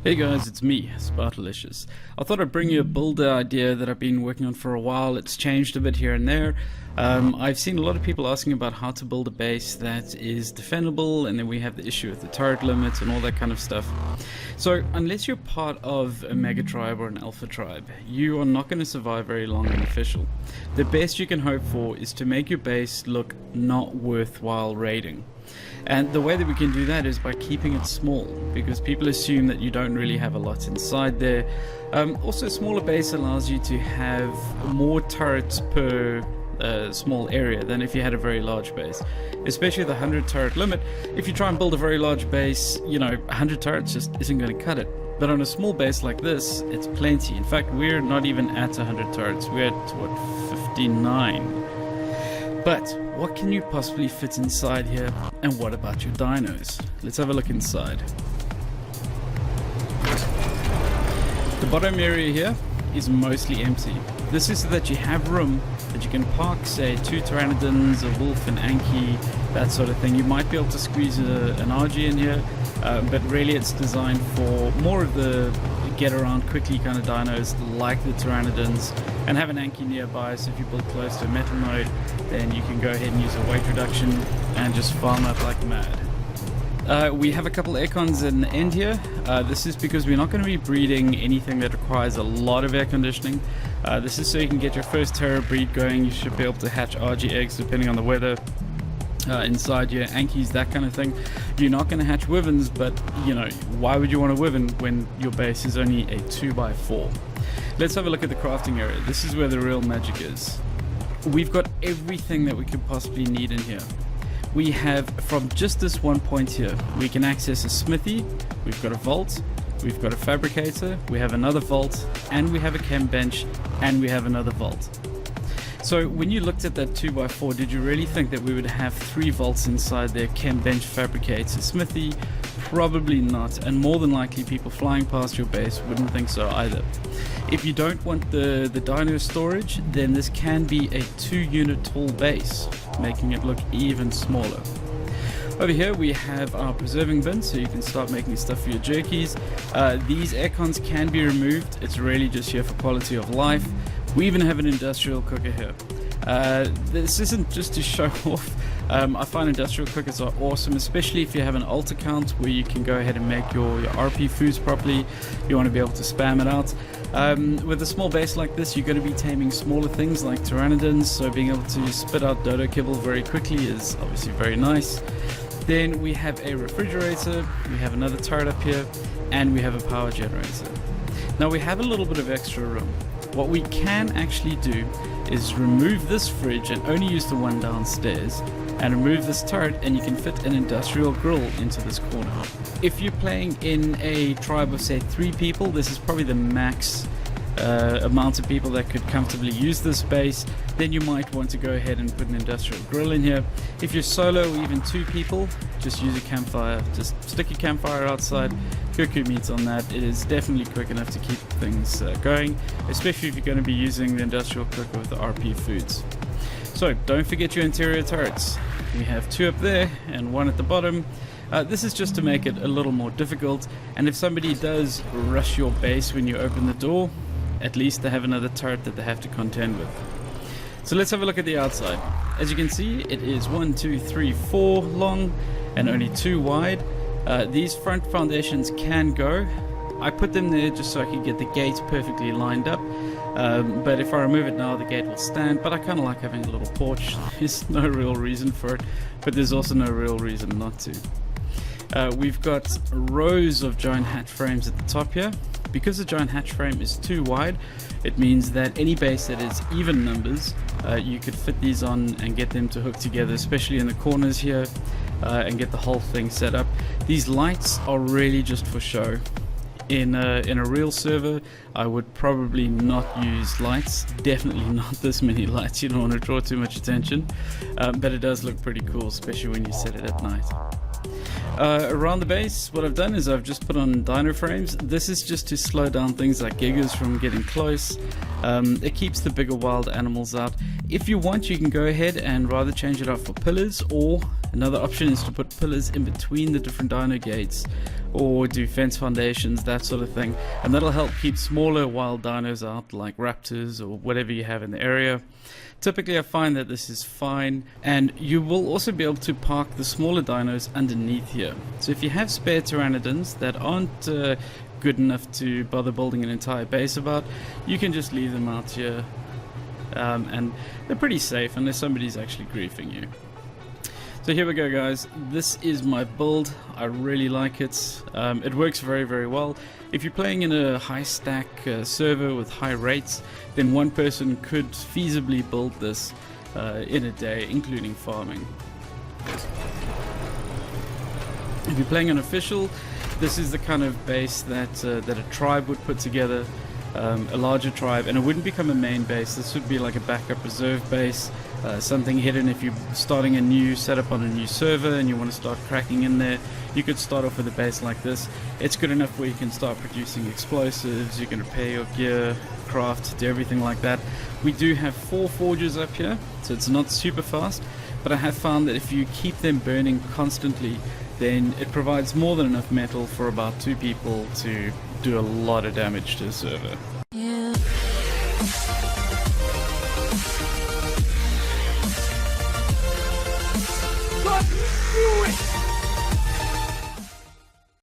Hey guys, it's me, Spartalicious. I thought I'd bring you a builder idea that I've been working on for a while. It's changed a bit here and there. I've seen a lot of people asking about how to build a base that is defendable, and then we have the issue with the turret limits and all that kind of stuff. So unless you're part of a mega tribe or an alpha tribe, you are not going to survive very long in official. The best you can hope for is to make your base look not worthwhile raiding. And the way that we can do that is by keeping it small, because people assume that you don't really have a lot inside there. Also, a smaller base allows you to have more turrets per small area than if you had a very large base, especially the 100 turret limit. If you try and build a very large base, 100 turrets just isn't going to cut it. But on a small base like this, it's plenty. In fact, we're not even at 100 turrets. We're at, what, 59? But what can you possibly fit inside here, and what about your dinos? Let's have a look inside. The bottom area here is mostly empty. This is so that you have room that you can park, say, 2 pteranodons, a wolf, an anky, that sort of thing. You might be able to squeeze an RG in here, but really it's designed for more of the get around quickly kind of dinos like the pteranodons, and have an anky nearby, so if you build close to a metal node, then you can go ahead and use a weight reduction and just farm up like mad. We have a couple aircons in the end here. This is because we're not going to be breeding anything that requires a lot of air conditioning. This is so you can get your first Terra breed going. You should be able to hatch RG eggs depending on the weather. Inside your ankies, that kind of thing. You're not going to hatch wyverns, but why would you want a wyvern when your base is only a 2x4? Let's have a look at the crafting area. This is where the real magic is. We've got everything that we could possibly need in here. We have, from just this one point here, we can access a smithy, we've got a vault, we've got a fabricator, we have another vault, and we have a chem bench, and we have another vault. So when you looked at that 2x4, did you really think that we would have 3 vaults inside there? Chem bench, fabricator, smithy? Probably not, and more than likely people flying past your base wouldn't think so either. If you don't want the dino storage, then this can be a 2-unit tall base, making it look even smaller. Over here we have our preserving bin, so you can start making stuff for your jerkies. These aircons can be removed. It's really just here for quality of life. We even have an industrial cooker here. This isn't just to show off. I find industrial cookers are awesome, especially if you have an alt account where you can go ahead and make your RP foods properly. You want to be able to spam it out. With a small base like this, you're going to be taming smaller things like pteranodons, so being able to spit out dodo kibble very quickly is obviously very nice. Then we have a refrigerator, we have another turret up here, and we have a power generator. Now we have a little bit of extra room. What we can actually do is remove this fridge and only use the one downstairs, and remove this turret, and you can fit an industrial grill into this corner. If you're playing in a tribe of say 3 people, this is probably the max amount of people that could comfortably use this space. Then you might want to go ahead and put an industrial grill in here. If you're solo or even 2 people, just use a campfire. Just stick your campfire outside, cook your meat on that. It is definitely quick enough to keep things going, especially if you're going to be using the industrial cooker with the RP foods. So don't forget your interior turrets. We have 2 up there and 1 at the bottom. This is just to make it a little more difficult, and if somebody does rush your base when you open the door, at least they have another turret that they have to contend with. So let's have a look at the outside. As you can see, it is 1, 2, 3, 4 long and only 2 wide. These front foundations can go. I put them there just so I can get the gate perfectly lined up. But if I remove it now, the gate will stand. But I kind of like having a little porch. There's no real reason for it, but there's also no real reason not to. We've got rows of giant hatch frames at the top here. Because the giant hatch frame is too wide, it means that any base that is even numbers, you could fit these on and get them to hook together, especially in the corners here, and get the whole thing set up. These lights are really just for show. In a real server, I would probably not use lights. Definitely not this many lights. You don't want to draw too much attention, but it does look pretty cool, especially when you set it at night. Around the base, what I've done is I've just put on dino frames. This is just to slow down things like gigas from getting close. It keeps the bigger wild animals out. If you want, you can go ahead and rather change it out for pillars, or Another option is to put pillars in between the different dino gates, or do fence foundations, that sort of thing, and that'll help keep smaller wild dinos out, like raptors or whatever you have in the area. Typically I find that this is fine, and you will also be able to park the smaller dinos underneath here. So if you have spare pteranodons that aren't good enough to bother building an entire base about, you can just leave them out here, and they're pretty safe unless somebody's actually griefing you. So here we go, guys. This is my build. I really like it. It works very, very well. If you're playing in a high stack server with high rates, then one person could feasibly build this in a day, including farming. If you're playing unofficial, this is the kind of base that a tribe would put together, a larger tribe, and it wouldn't become a main base. This would be like a backup reserve base. Something hidden. If you're starting a new setup on a new server and you want to start cracking in there, you could start off with a base like this. It's good enough where you can start producing explosives, you can repair your gear, craft, do everything like that. We do have 4 forges up here, so it's not super fast, but I have found that if you keep them burning constantly, then it provides more than enough metal for about 2 people to do a lot of damage to the server.